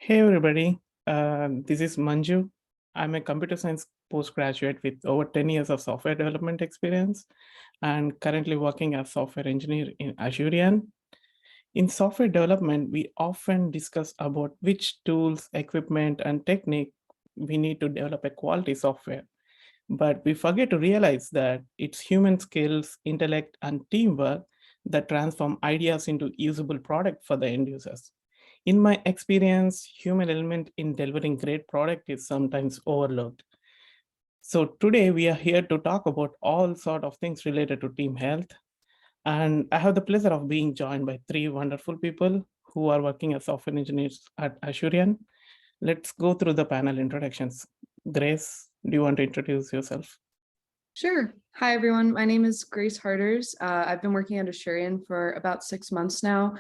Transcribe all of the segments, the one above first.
Hey everybody, this is Manju. I'm a computer science postgraduate with over 10 years of software development experience and currently working as software engineer in Asurion. In software development, we often discuss about which tools, equipment, and technique we need to develop a quality software. But we forget to realize that it's human skills, intellect, and teamwork that transform ideas into usable product for the end users. In my experience, human element in delivering great product is sometimes overlooked. So today we are here to talk about all sort of things related to team health. And I have the pleasure of being joined by three wonderful people who are working as software engineers at Asurion. Let's go through the panel introductions. Grace, do you want to introduce yourself? Sure. Hi, everyone. My name is Grace Harders. I've been working at Asurion for about 6 months now.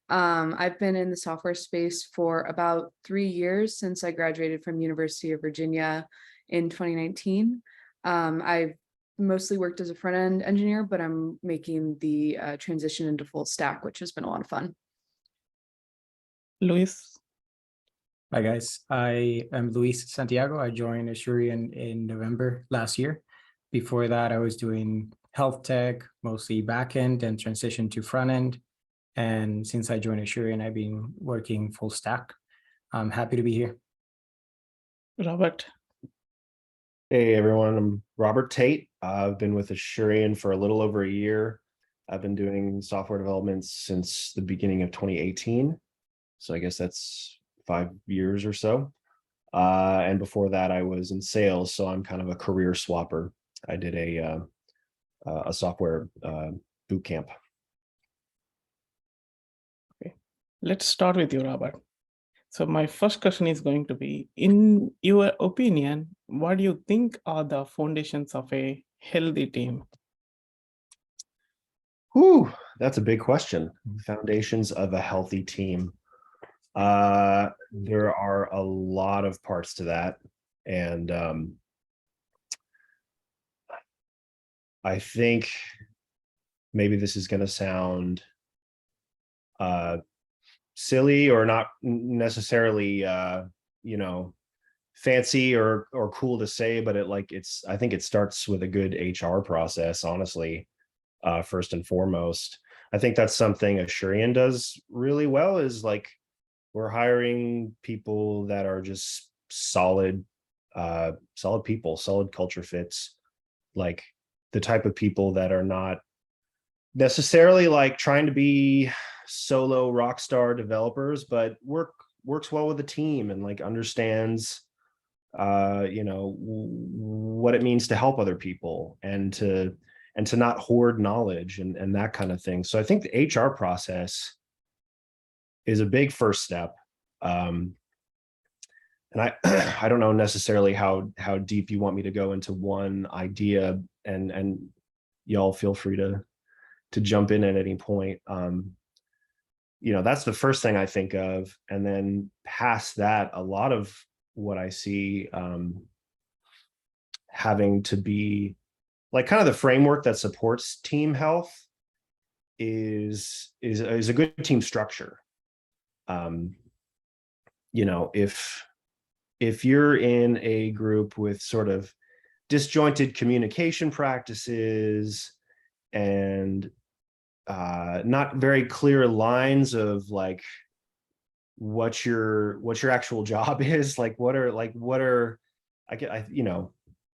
I've been in the software space for about 3 years since I graduated from University of Virginia in 2019. I've mostly worked as a front-end engineer, but I'm making the transition into full stack, which has been a lot of fun. Luis? Hi guys, I am Luis Santiago. I joined Asurion in November last year. Before that, I was doing health tech, mostly backend, and transitioned to front end. And since I joined Asurion, I've been working full stack. I'm happy to be here. Robert? Hey everyone, I'm Robert Tate. I've been with Asurion for a little over a year. I've been doing software development since the beginning of 2018. So I guess that's 5 years or so. And before that, I was in sales, so I'm kind of a career swapper. I did a software boot camp. Okay, let's start with you, Robert. So my first question is going to be, in your opinion, what do you think are the foundations of a healthy team? Whew, that's a big question. Foundations of a healthy team. There are a lot of parts to that. And I think maybe this is going to sound silly or not necessarily fancy or cool to say, but I think it starts with a good HR process, honestly, first and foremost. I think that's something Asurion does really well, is like we're hiring people that are just solid people, solid culture fits, like the type of people that are not necessarily like trying to be solo rock star developers, but works well with the team and like understands what it means to help other people and to not hoard knowledge and that kind of thing. So I think the HR process is a big first step. And I I don't know necessarily how deep you want me to go into one idea, and y'all feel free to jump in at any point. That's the first thing I think of. And then past that, a lot of what I see having to be like kind of the framework that supports team health is a good team structure. If you're in a group with sort of disjointed communication practices and not very clear lines of like what your actual job is, like what are I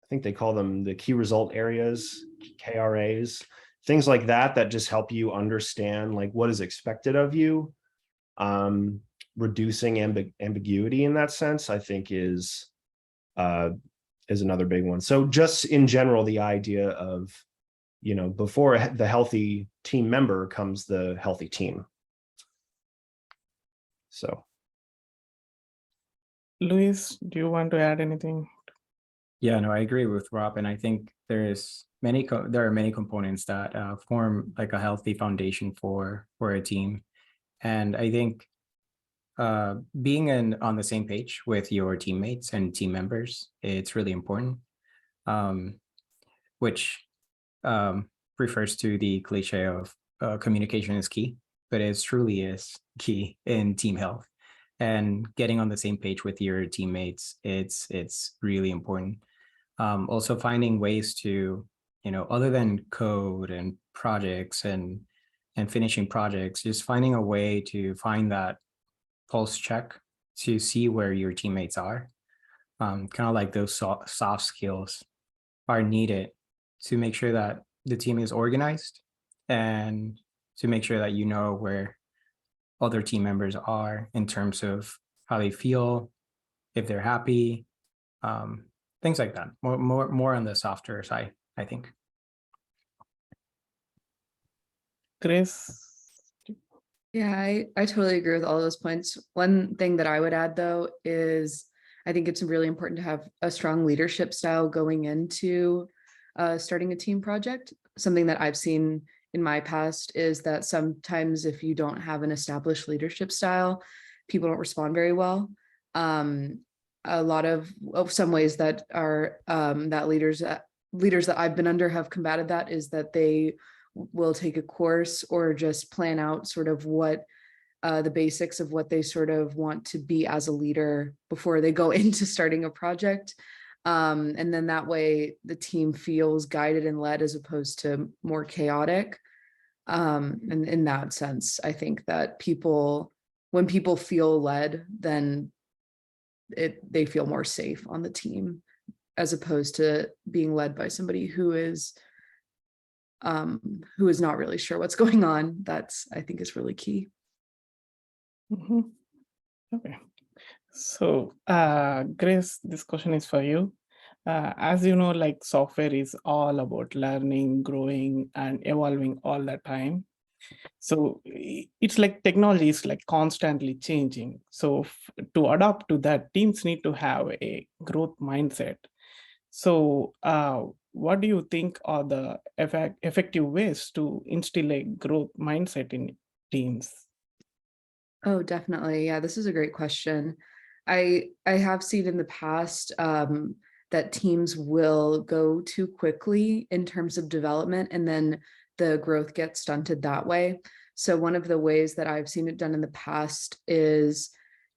think they call them the key result areas, KRAs, things like that just help you understand like what is expected of you. Reducing ambiguity in that sense, I think is another big one. So just in general, the idea of, before the healthy team member comes the healthy team. So. Luis, do you want to add anything? Yeah, no, I agree with Rob, and I think there are many components that form like a healthy foundation for a team, and I think being on the same page with your teammates and team members, it's really important, which refers to the cliche of communication is key, but it truly is key in team health. and getting on the same page with your teammates. It's really important. Also finding ways to, other than code and projects and finishing projects, just finding a way to find that pulse check to see where your teammates are. Kind of like those soft skills are needed to make sure that the team is organized and to make sure that you know where other team members are in terms of how they feel, if they're happy, things like that. More on the softer side, I think. Chris? Yeah, I totally agree with all those points. One thing that I would add, though, is I think it's really important to have a strong leadership style going into starting a team project. Something that I've seen in my past is that sometimes if you don't have an established leadership style, people don't respond very well. A lot of some ways that are that leaders that I've been under have combated that is that they will take a course or just plan out sort of what the basics of what they sort of want to be as a leader before they go into starting a project. And then that way the team feels guided and led as opposed to more chaotic. And in that sense, I think that when people feel led, then they feel more safe on the team as opposed to being led by somebody who is not really sure what's going on. That's, I think, is really key. Mm-hmm. Okay. So, Grace, this question is for you. As you know, like software is all about learning, growing, and evolving all the time. So it's like technology is like constantly changing. So to adapt to that, teams need to have a growth mindset. So what do you think are the effective ways to instill a growth mindset in teams? Oh, definitely. Yeah, this is a great question. I have seen in the past that teams will go too quickly in terms of development, and then the growth gets stunted that way. So one of the ways that I've seen it done in the past is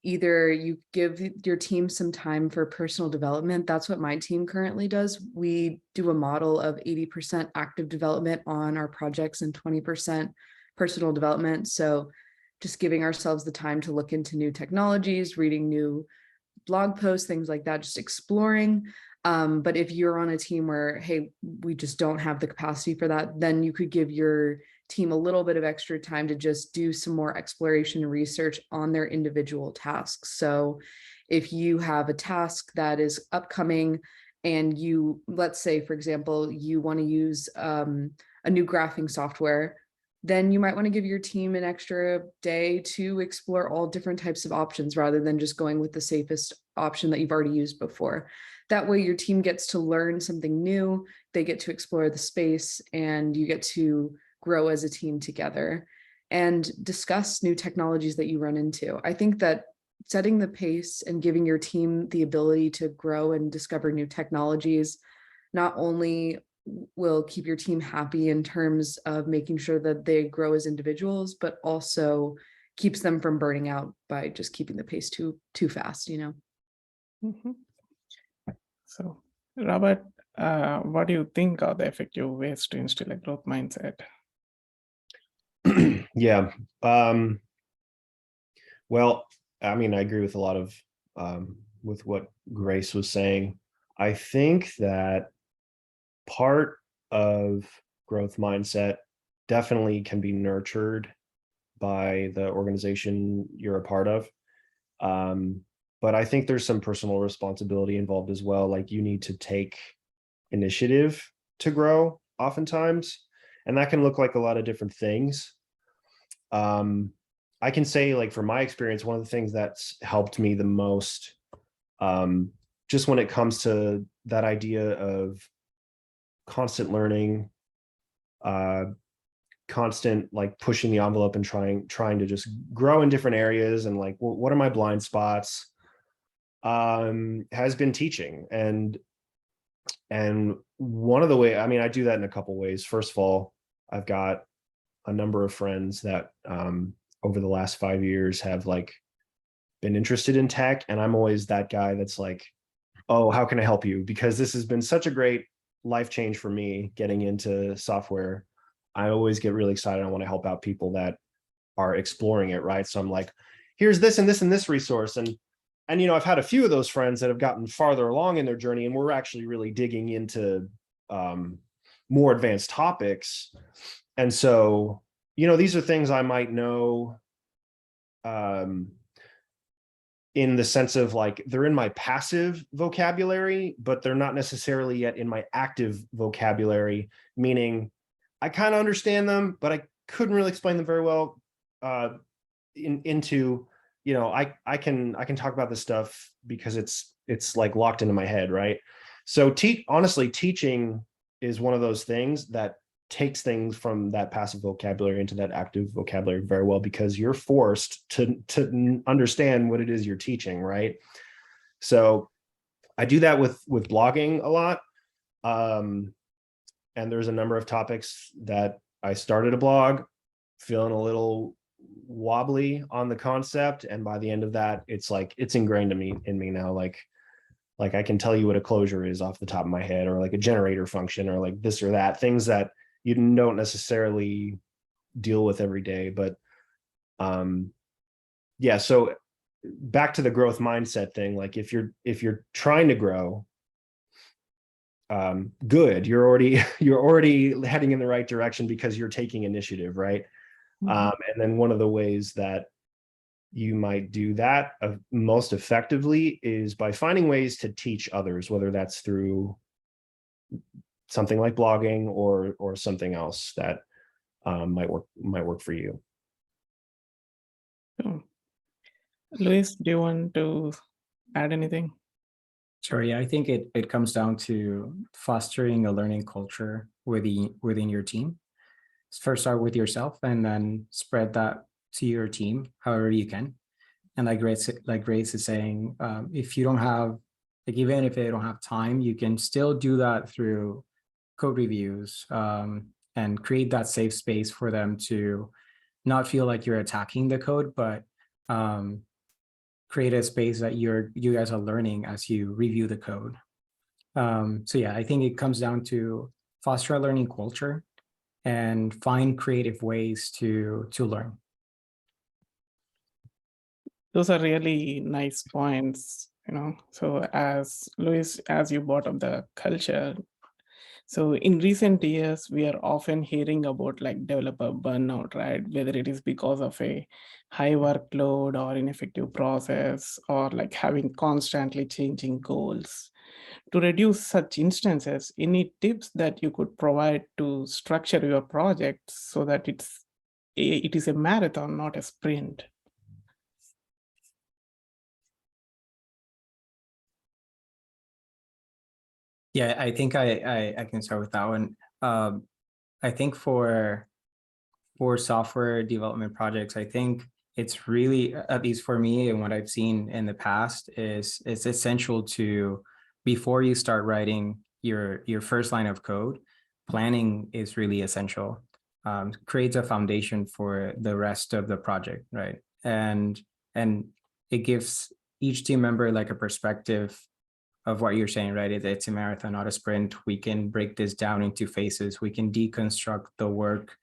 either you give your team some time for personal development. That's what my team currently does. We do a model of 80% active development on our projects and 20% personal development. So just giving ourselves the time to look into new technologies, reading new blog posts, things like that, just exploring. But if you're on a team where, hey, we just don't have the capacity for that, then you could give your team a little bit of extra time to just do some more exploration and research on their individual tasks. So if you have a task that is upcoming and you, let's say, for example, you want to use a new graphing software, then you might want to give your team an extra day to explore all different types of options rather than just going with the safest option that you've already used before. That way your team gets to learn something new, they get to explore the space, and you get to grow as a team together and discuss new technologies that you run into. I think that setting the pace and giving your team the ability to grow and discover new technologies not only will keep your team happy in terms of making sure that they grow as individuals, but also keeps them from burning out by just keeping the pace too fast, you know? Mm-hmm. So, Robert, what do you think are the effective ways to instill a growth mindset? Yeah. Well, I mean, I agree with a lot of with what Grace was saying. I think that part of growth mindset definitely can be nurtured by the organization you're a part of. But I think there's some personal responsibility involved as well. Like you need to take initiative to grow oftentimes, and that can look like a lot of different things. I can say, like, from my experience, one of the things that's helped me the most, just when it comes to that idea of constant learning, constant like pushing the envelope and trying to just grow in different areas, and like, what are my blind spots, has been teaching. And one of the way, I mean, I do that in a couple ways. First of all, I've got a number of friends that over the last 5 years have like been interested in tech, and I'm always that guy that's like, oh, how can I help you? Because this has been such a great life change for me getting into software. I always get really excited. I want to help out people that are exploring it, right? So I'm like, here's this and this and this resource. And I've had a few of those friends that have gotten farther along in their journey, and we're actually really digging into more advanced topics. And so, these are things I might know in the sense of like, they're in my passive vocabulary, but they're not necessarily yet in my active vocabulary, meaning I kind of understand them, but I couldn't really explain them very well into, I can talk about this stuff because it's like locked into my head, right? So honestly, teaching is one of those things that takes things from that passive vocabulary into that active vocabulary very well, because you're forced to understand what it is you're teaching, right? So I do that with blogging a lot. And there's a number of topics that I started a blog feeling a little wobbly on the concept, and by the end of that, it's like it's ingrained in me now. Like I can tell you what a closure is off the top of my head, or like a generator function, or like this or that, things that you don't necessarily deal with every day. But yeah, so back to the growth mindset thing, like if you're trying to grow, good, you're already heading in the right direction because you're taking initiative, right? And then one of the ways that you might do that most effectively is by finding ways to teach others, whether that's through something like blogging or something else that might work for you. Sure. Luis, do you want to add anything? Sure. Yeah, I think it comes down to fostering a learning culture within your team. First start with yourself and then spread that to your team however you can. And like Grace is saying, if you don't have, like, even if they don't have time, you can still do that through code reviews, and create that safe space for them to not feel like you're attacking the code, but create a space that you guys are learning as you review the code. So yeah, I think it comes down to foster a learning culture and find creative ways to learn. Those are really nice points, So as Luis, as you brought up the culture, so in recent years, we are often hearing about like developer burnout, right? Whether it is because of a high workload or ineffective process, or like having constantly changing goals. To reduce such instances, any tips that you could provide to structure your project so that it is a marathon, not a sprint? Yeah, I think I can start with that one. I think for software development projects, I think it's really, at least for me and what I've seen in the past, is it's essential to, before you start writing your first line of code, planning is really essential. Creates a foundation for the rest of the project, right? And it gives each team member like a perspective of what you're saying, right? It's a marathon, not a sprint. We can break this down into phases. We can deconstruct the work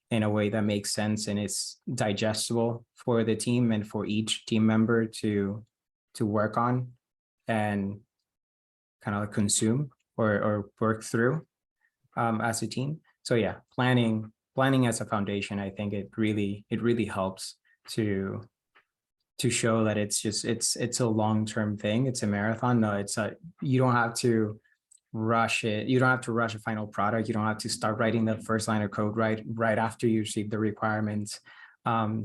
in a way that makes sense and is digestible for the team and for each team member to work on and kind of consume or work through as a team. So yeah, planning as a foundation, I think it really helps to show that it's a long-term thing. It's a marathon. No, you don't have to rush it. You don't have to rush a final product. You don't have to start writing the first line of code right after you receive the requirements.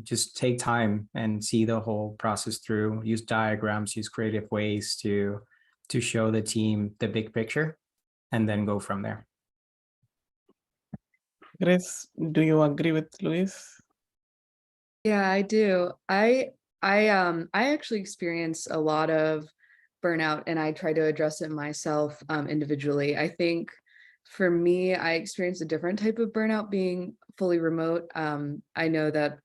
Just take time and see the whole process through. Use diagrams, use creative ways to show the team the big picture, and then go from there. Grace, do you agree with Luis? Yeah, I do. I actually experience a lot of burnout, and I try to address it myself individually. I think For me, I experienced a different type of burnout being fully remote. I know that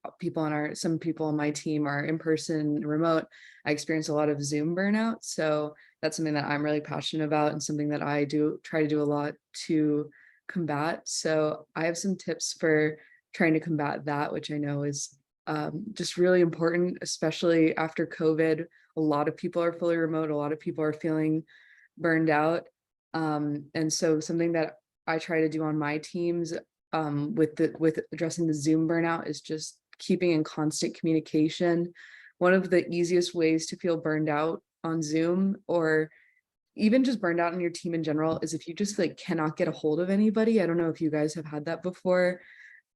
some people on my team are in person, remote. I experienced a lot of Zoom burnout. So that's something that I'm really passionate about and something that I try to do a lot to combat. So I have some tips for trying to combat that, which I know is just really important, especially after COVID. A lot of people are fully remote. A lot of people are feeling burned out. And so something that I try to do on my teams with addressing the Zoom burnout is just keeping in constant communication. One of the easiest ways to feel burned out on Zoom, or even just burned out in your team in general, is if you just like cannot get a hold of anybody. I don't know if you guys have had that before,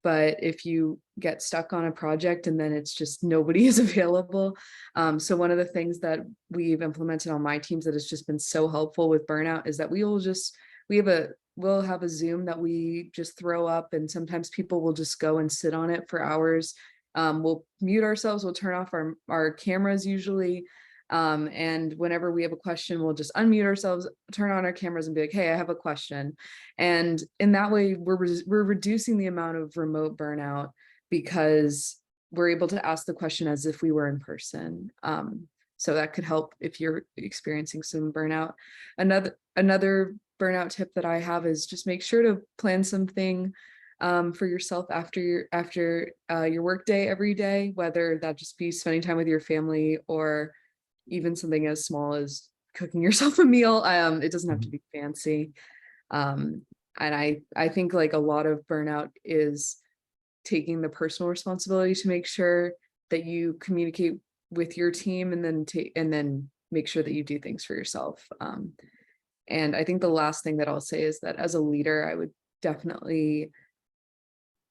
but if you get stuck on a project and then it's just nobody is available. So one of the things that we've implemented on my teams that has just been so helpful with burnout is that we'll have a Zoom that we just throw up, and sometimes people will just go and sit on it for hours. We'll mute ourselves, we'll turn off our cameras usually. And whenever we have a question, we'll just unmute ourselves, turn on our cameras and be like, hey, I have a question. And in that way, we're reducing the amount of remote burnout because we're able to ask the question as if we were in person. So that could help if you're experiencing some burnout. Another burnout tip that I have is just make sure to plan something for yourself after your work day every day, whether that just be spending time with your family or even something as small as cooking yourself a meal. It doesn't have to be fancy. And I think like a lot of burnout is taking the personal responsibility to make sure that you communicate with your team, and then make sure that you do things for yourself. And I think the last thing that I'll say is that as a leader, I would definitely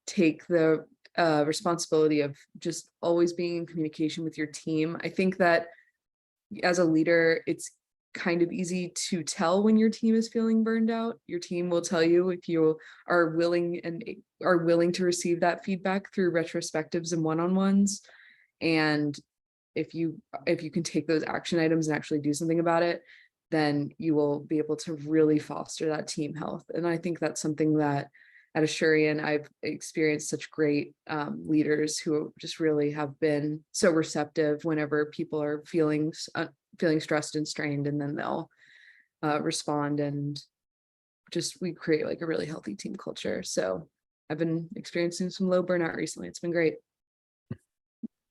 take the responsibility of just always being in communication with your team. I think that as a leader, it's kind of easy to tell when your team is feeling burned out. Your team will tell you if you are willing to receive that feedback through retrospectives and one-on-ones. And if you can take those action items and actually do something about it, then you will be able to really foster that team health. And I think that's something that at Asurion, I've experienced such great leaders who just really have been so receptive whenever people are feeling stressed and strained, and then they'll respond, and just we create like a really healthy team culture. So I've been experiencing some low burnout recently. It's been great.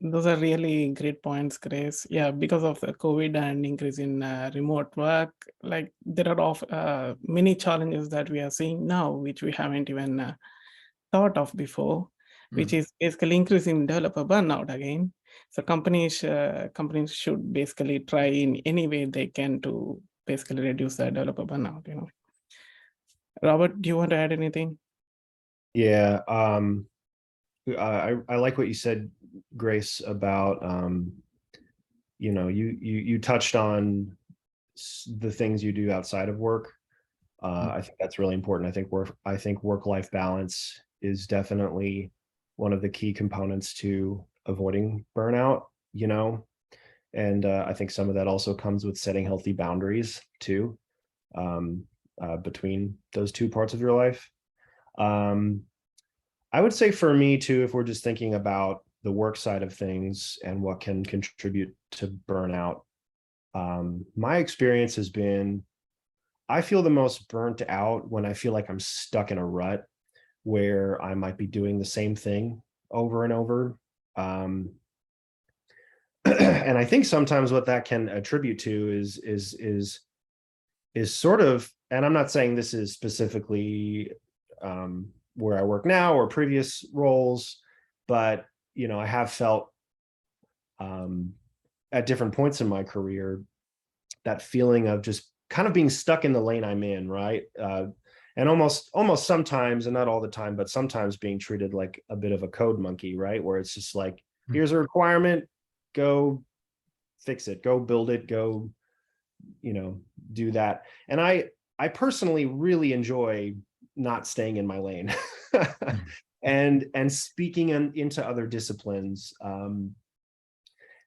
Those are really great points, Grace. Yeah, because of the COVID and increase in remote work, like there are many challenges that we are seeing now, which we haven't even thought of before, which is basically increasing developer burnout again. So companies should basically try in any way they can to basically reduce the developer burnout. Robert, do you want to add anything? Yeah, I like what you said, Grace, about you touched on the things you do outside of work. I think that's really important. I think work-life balance is definitely one of the key components to avoiding burnout, and I think some of that also comes with setting healthy boundaries too, between those two parts of your life. I would say for me too, if we're just thinking about the work side of things and what can contribute to burnout, my experience has been, I feel the most burnt out when I feel like I'm stuck in a rut where I might be doing the same thing over and over. And I think sometimes what that can attribute to is sort of, and I'm not saying this is specifically where I work now or previous roles, but I have felt at different points in my career that feeling of just kind of being stuck in the lane I'm in, right? And almost sometimes, and not all the time, but sometimes being treated like a bit of a code monkey, right? Where it's just like, here's a requirement, go fix it, go build it, go, do that. And I personally really enjoy not staying in my lane and speaking into other disciplines.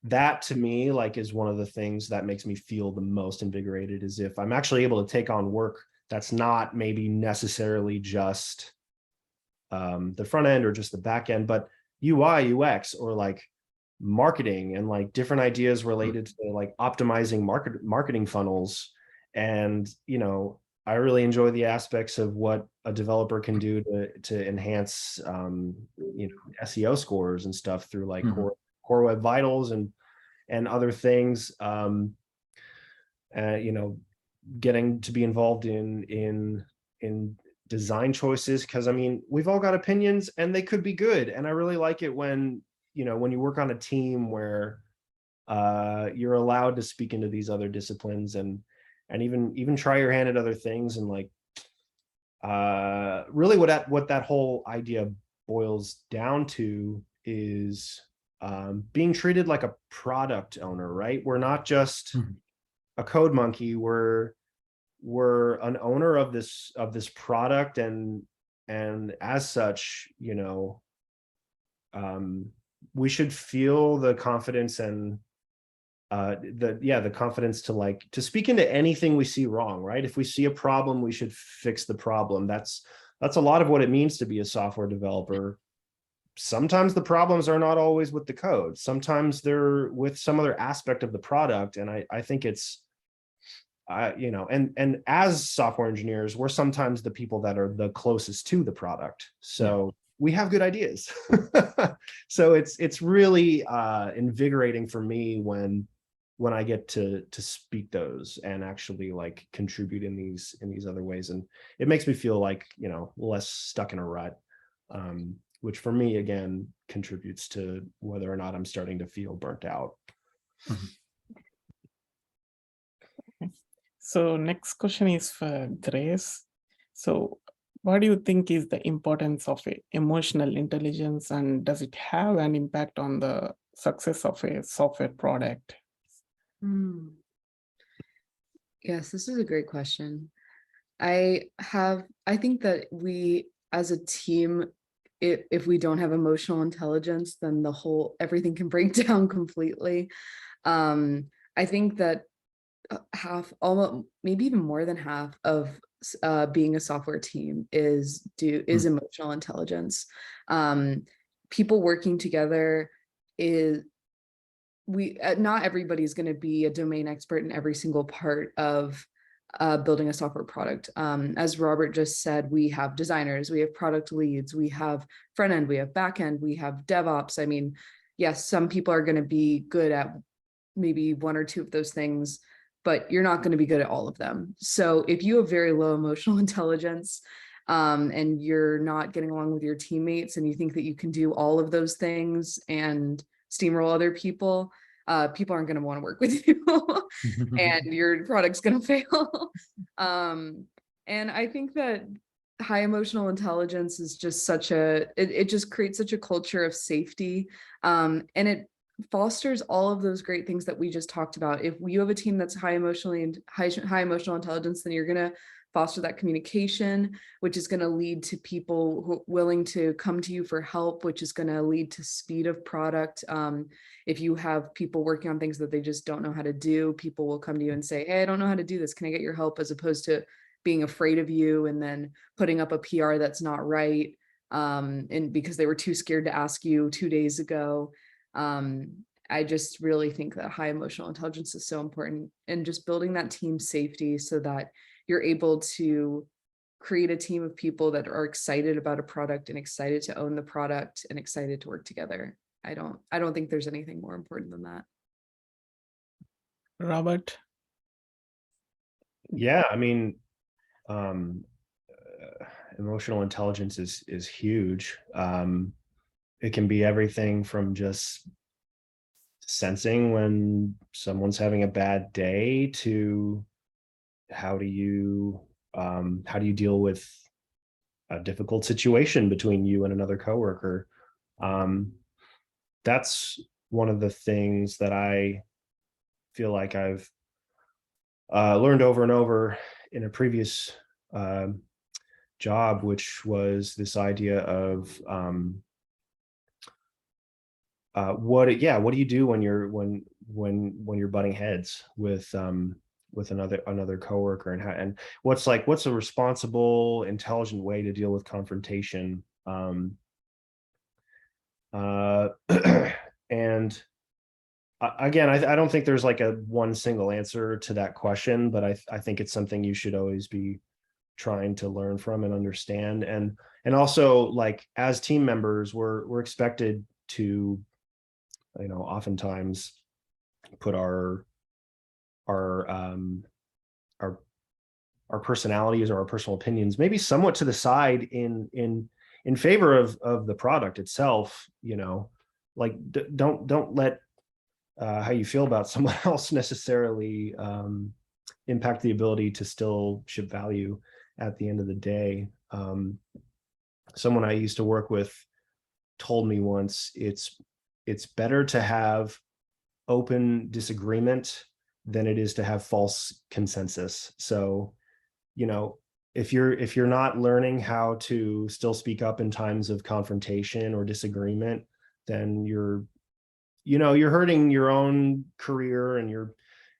That to me, like, is one of the things that makes me feel the most invigorated, is if I'm actually able to take on work that's not maybe necessarily just the front end or just the back end, but UI, UX, or like marketing and like different ideas related to like optimizing marketing funnels. And, you know, I really enjoy the aspects of what a developer can do to enhance, you know, SEO scores and stuff through like core web vitals and other things. You know, getting to be involved in design choices, because I mean, we've all got opinions and they could be good. And I really like it when, you know, when you work on a team where you're allowed to speak into these other disciplines and even try your hand at other things. And like really what that whole idea boils down to is being treated like a product owner, right? We're not just a code monkey. We're an owner of this product, and as such, you know, we should feel the confidence and the confidence to speak into anything we see wrong, right? If we see a problem, we should fix the problem. That's a lot of what it means to be a software developer. Sometimes the problems are not always with the code. Sometimes they're with some other aspect of the product. And I think it's, you know, and as software engineers, we're sometimes the people that are the closest to the product. So we have good ideas. So it's really invigorating for me when I get to speak those and actually like contribute in these other ways. And it makes me feel like, you know, less stuck in a rut, which for me, again, contributes to whether or not I'm starting to feel burnt out. So next question is for Grace. So what do you think is the importance of emotional intelligence, and does it have an impact on the success of a software product? Yes, this is a great question. I think that we as a team, if we don't have emotional intelligence, then everything can break down completely. I think that half, almost maybe even more than half of being a software team is emotional intelligence. People working together not everybody's going to be a domain expert in every single part of building a software product. As Robert just said, we have designers, we have product leads, we have front end, we have back end, we have DevOps. I mean, yes, some people are going to be good at maybe one or two of those things, but you're not going to be good at all of them. So if you have very low emotional intelligence, and you're not getting along with your teammates, and you think that you can do all of those things and steamroll other people aren't going to want to work with you and your product's going to fail. And I think that high emotional intelligence is just it just creates such a culture of safety, and it fosters all of those great things that we just talked about. If you have a team that's high emotional intelligence, then you're going to foster that communication, which is going to lead to people who are willing to come to you for help, which is going to lead to speed of product. If you have people working on things that they just don't know how to do, people will come to you and say, hey, I don't know how to do this. Can I get your help? As opposed to being afraid of you and then putting up a PR that's not right, and because they were too scared to ask you 2 days ago. I just really think that high emotional intelligence is so important, and just building that team safety so that you're able to create a team of people that are excited about a product and excited to own the product and excited to work together. I don't think there's anything more important than that. Robert? Yeah, I mean, emotional intelligence is huge. It can be everything from just sensing when someone's having a bad day to how do you deal with a difficult situation between you and another coworker. That's one of the things that I feel like I've learned over and over in a previous job, which was this idea of what do you do when you're butting heads with with another coworker, and what's a responsible, intelligent way to deal with confrontation. And again, I don't think there's like a one single answer to that question, but I think it's something you should always be trying to learn from and understand. And also, like, as team members, we're expected to, oftentimes put our personalities or our personal opinions maybe somewhat to the side in favor of the product itself. Like, don't let how you feel about someone else necessarily impact the ability to still ship value at the end of the day. Someone I used to work with told me once, it's better to have open disagreement than it is to have false consensus. So, if you're not learning how to still speak up in times of confrontation or disagreement, then you're hurting your own career, and you're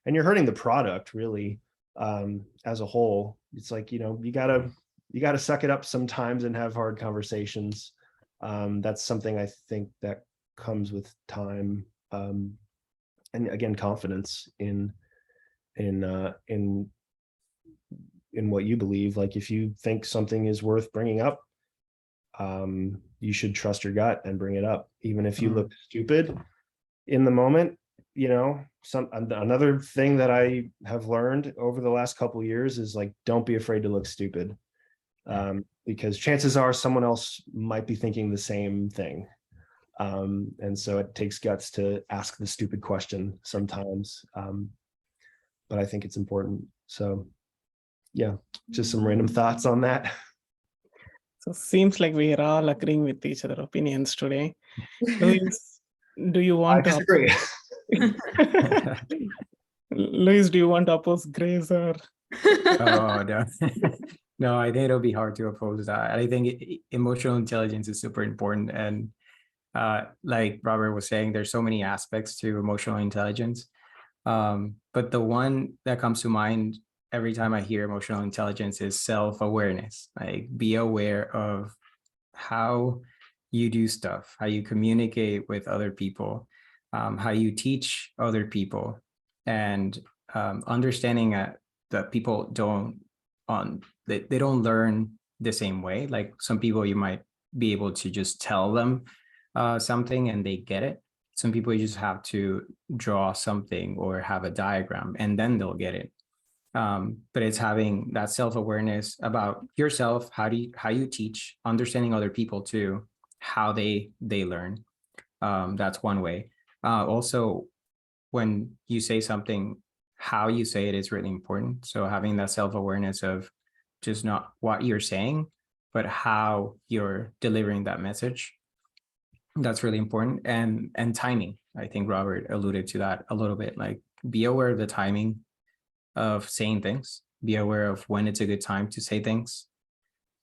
hurting the product really, as a whole. It's like, you gotta suck it up sometimes and have hard conversations. That's something I think that comes with time. And again, confidence in what you believe. Like, if you think something is worth bringing up, you should trust your gut and bring it up, even if you look stupid in the moment. Another thing that I have learned over the last couple of years is, like, don't be afraid to look stupid, because chances are someone else might be thinking the same thing. And so it takes guts to ask the stupid question sometimes. But I think it's important. So yeah, just some random thoughts on that. So seems like we are all agreeing with each other opinions today. Luis, do you want to disagree. Luis, do you want to oppose Grace or? Oh, no. No, I think it'll be hard to oppose that. I think emotional intelligence is super important. And like Robert was saying, there's so many aspects to emotional intelligence. But the one that comes to mind every time I hear emotional intelligence is self-awareness. Like, be aware of how you do stuff, how you communicate with other people, how you teach other people, and understanding that people they don't learn the same way. Like, some people you might be able to just tell them something and they get it. Some people you just have to draw something or have a diagram and then they'll get it. But it's having that self-awareness about yourself, how you teach, understanding other people too, how they learn. That's one way. Also, when you say something, how you say it is really important. So having that self-awareness of just not what you're saying, but how you're delivering that message. That's really important. And timing. I think Robert alluded to that a little bit. Like, be aware of the timing of saying things. Be aware of when it's a good time to say things.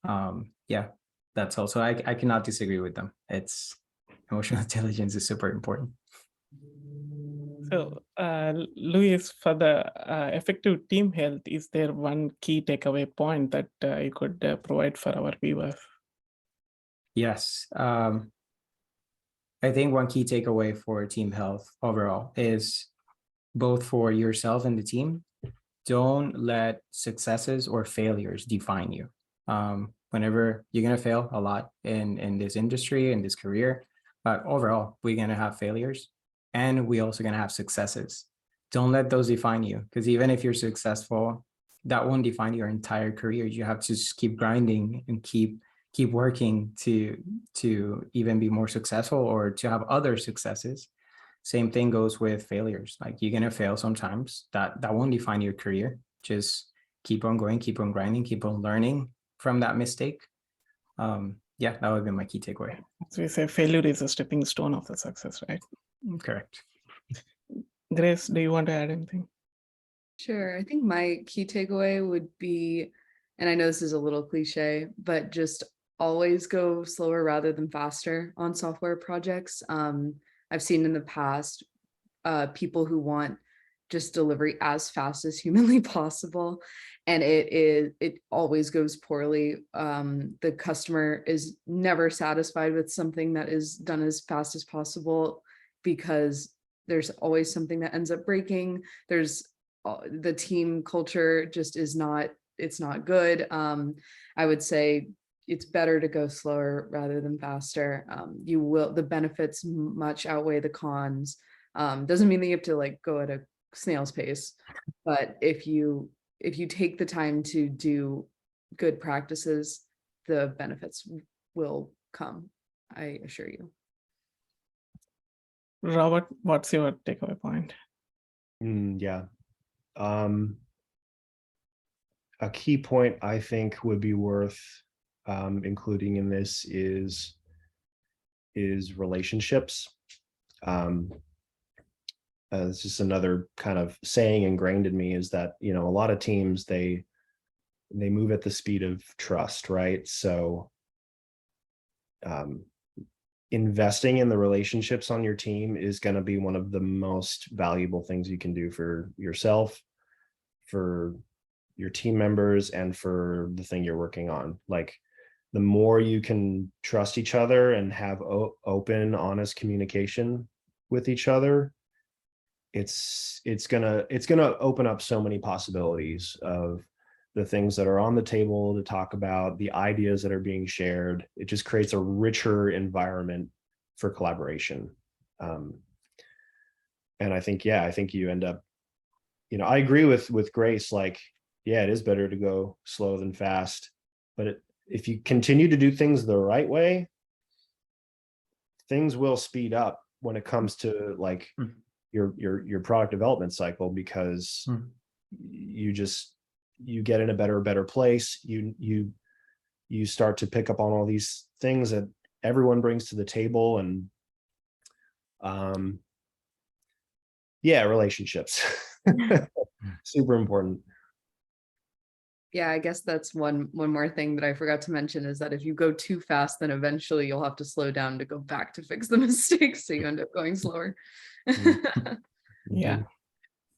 Yeah, that's also, I cannot disagree with them. It's emotional intelligence is super important. So, Luis, for the effective team health, is there one key takeaway point that you could provide for our viewers? Yes. I think one key takeaway for team health overall is, both for yourself and the team, don't let successes or failures define you. Whenever you're going to fail a lot in this industry, in this career, but overall, we're going to have failures, and we're also going to have successes. Don't let those define you, because even if you're successful, that won't define your entire career. You have to just keep grinding and keep working to even be more successful or to have other successes. Same thing goes with failures. Like, you're going to fail sometimes. That won't define your career. Just keep on going, keep on grinding, keep on learning from that mistake. Yeah, that would be my key takeaway. As we say, failure is a stepping stone of the success, right? Correct. Grace, do you want to add anything? Sure. I think my key takeaway would be, and I know this is a little cliche, but just always go slower rather than faster on software projects. I've seen in the past people who want just delivery as fast as humanly possible. And it always goes poorly. The customer is never satisfied with something that is done as fast as possible, because there's always something that ends up breaking. There's the team culture just is not, it's not good. I would say it's better to go slower rather than faster. The benefits much outweigh the cons. Doesn't mean that you have to like go at a snail's pace, but if you take the time to do good practices, the benefits will come, I assure you. Robert, what's your takeaway point? Yeah. A key point I think would be worth including in this is relationships. It's just another kind of saying ingrained in me, is that, you know, a lot of teams, they move at the speed of trust, right? So investing in the relationships on your team is going to be one of the most valuable things you can do for yourself, for your team members, and for the thing you're working on. Like, the more you can trust each other and have open, honest communication with each other, it's gonna open up so many possibilities of the things that are on the table to talk about, the ideas that are being shared. It just creates a richer environment for collaboration. And I think you end up, you know, I agree with Grace, like, yeah, it is better to go slow than fast, but if you continue to do things the right way, things will speed up when it comes to like your product development cycle, because you get in a better place. You start to pick up on all these things that everyone brings to the table, and relationships. Super important. Yeah, I guess that's one more thing that I forgot to mention, is that if you go too fast, then eventually you'll have to slow down to go back to fix the mistakes, so you end up going slower. Yeah,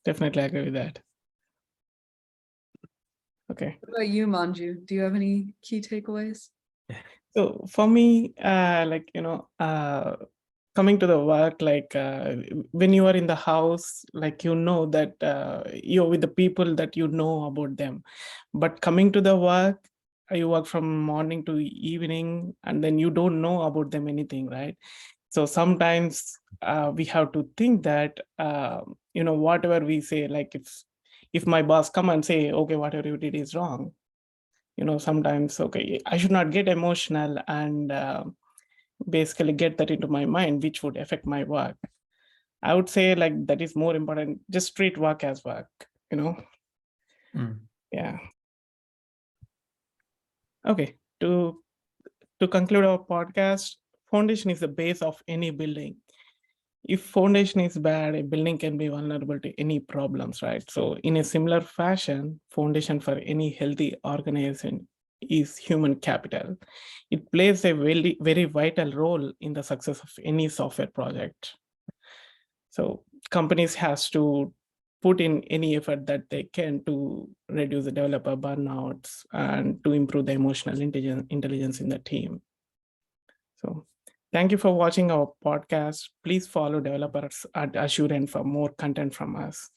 definitely agree with that. Okay. What about you, Manju? Do you have any key takeaways? So for me, coming to the work, like when you are in the house, like, you know that you're with the people that you know about them. But coming to the work, you work from morning to evening, and then you don't know about them anything, right? So sometimes we have to think that, whatever we say, like if my boss come and say, okay, whatever you did is wrong, sometimes, okay, I should not get emotional and basically get that into my mind, which would affect my work. I would say, like, that is more important. Just treat work as work, Yeah. Okay. To conclude our podcast, foundation is the base of any building. If foundation is bad, a building can be vulnerable to any problems, right? So in a similar fashion, foundation for any healthy organization is human capital. It plays a very, very vital role in the success of any software project. So companies has to put in any effort that they can to reduce the developer burnouts and to improve the emotional intelligence in the team. So thank you for watching our podcast. Please follow developers at Asurion for more content from us.